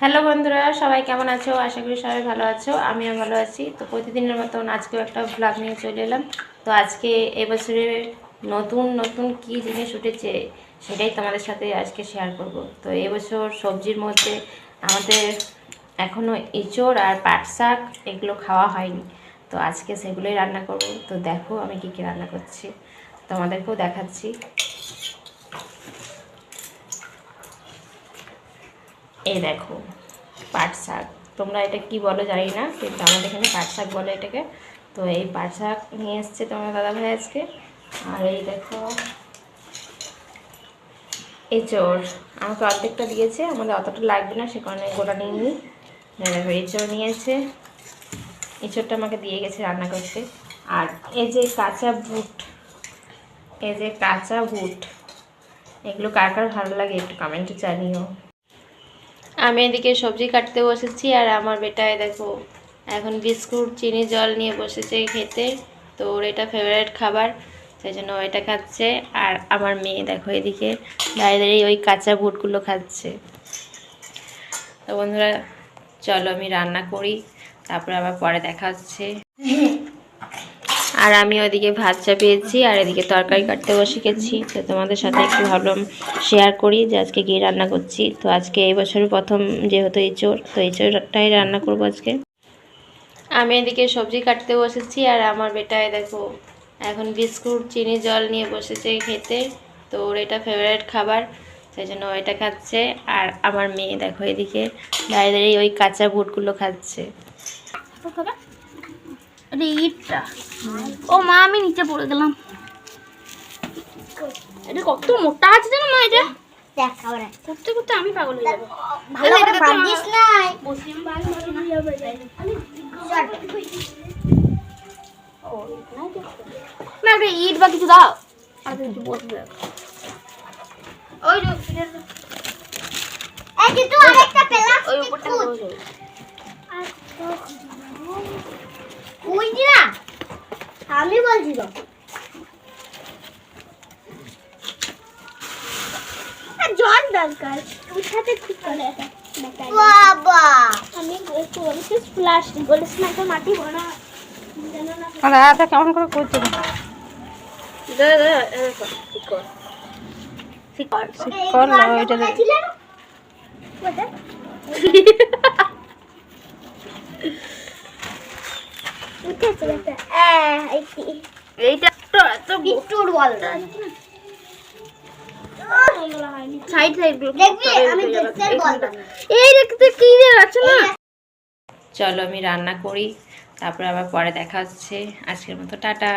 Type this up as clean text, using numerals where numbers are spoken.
Hello বন্ধুরা, সবাই কেমন আছো? আশা করি সবাই ভালো আছো, আমিও ভালো আছি। তো প্রতিদিনের মতন আজকেও একটা ব্লগ নিয়ে চলে এলাম। তো আজকে এবছরে নতুন নতুন কি জিনিস উঠেছে সেটাই তোমাদের সাথে আজকে শেয়ার করব। তো এবছর সবজির মধ্যে আমাদের এখনও এঁচোড় আর পাট শাক এগুলো খাওয়া হয়নি। তো আজকে সেগুলোই রান্না করব। তো দেখো আমি কী কী রান্না করছি, তোমাদেরকেও দেখাচ্ছি। এই দেখো পাট শাক, তোমরা এটা কি বলো জানি না, কিন্তু আমাদের এখানে পাট শাক বলে এটাকে। তো এই পাট শাক নিয়ে এসছে তোমার দাদাভাই আজকে। আর এই দেখো এঁচোড়, আমাকে অর্ধেকটা দিয়েছে, আমাদের অতটা লাগবে না সে কারণে গোটা নিয়ে নিই। দেখো এঁচোড় নিয়েছে, এঁচোড়টা আমাকে দিয়ে গেছে রান্না করতে। আর এই যে কাঁচা বুট, এই যে কাঁচা বুট, এগুলো কার কার ভালো লাগে একটু কমেন্টে জানিও। আমি এদিকে সবজি কাটতে বসেছি, আর আমার বেটায় দেখো এখন বিস্কুট চিনি জল নিয়ে বসেছে খেতে। তো ওর এটা ফেভারিট খাবার, সেই জন্য এটা খাচ্ছে। আর আমার মেয়ে দেখো এদিকে দাঁড়িয়ে দাঁড়িয়ে ওই কাঁচা বুটগুলো খাচ্ছে। তো বন্ধুরা চলো আমি রান্না করি, তারপরে আবার পরে দেখা হচ্ছে। আর আমি ওদিকে ভাত চাপিয়েছি, আর এদিকে তরকারি কাটতে বসে গেছি। তো তোমাদের সাথে একটু ভাবলাম শেয়ার করি যে আজকে কী রান্না করছি। তো আজকে এই বছরের প্রথম যেহেতু এঁচোড়, তো এঁচোড়টাই রান্না করবো আজকে। আমি এদিকে সবজি কাটতে বসেছি, আর আমার বেটায় দেখো এখন বিস্কুট চিনি জল নিয়ে বসেছে খেতে। তো ওর এটা ফেভারিট খাবার, সেই জন্য এটা খাচ্ছে। আর আমার মেয়ে দেখো এদিকে দাঁড়িয়ে দাঁড়িয়ে ওই কাঁচা বুটগুলো খাচ্ছে। ইটটা ও মা, আমি নিচে পড়ে গেলাম। এটা কত মোটা আছে জানো মা, এটা দেখা ওরা করতে করতে আমি পাগল হয়ে যাবো। ভালো করে বাঁধিস নাই, বসিয়ে ভালো হয়ে যাবে। না একটা ইট বা কিছু দাও, আর একটু বসবে। ওই যে এই যে তুই আরেকটা পেলা, ওই উপরটা বসে আর ওই দিরা আমি বলছি তো জল দরকার, ওর সাথে ঠিক করে এটা বাবা। আমি বলছি স্প্ল্যাশ বলিস না, তো মাটি ভরা আর এটা কেমন করে করতে হবে? দে দে এরকম ঠিক কর, ঠিক কর, ঠিক কর না এটা দে। ওটা উঠেছে এটা এইটা তো এত বিট্টুর বল না। সাইড সাইড গুলো দেখবি, আমি দেখতে বলবো এই দেখতে কি আছে না। চলো আমি রান্না করি, তারপরে আবার পরে দেখা হচ্ছে। আজকের মতো টাটা।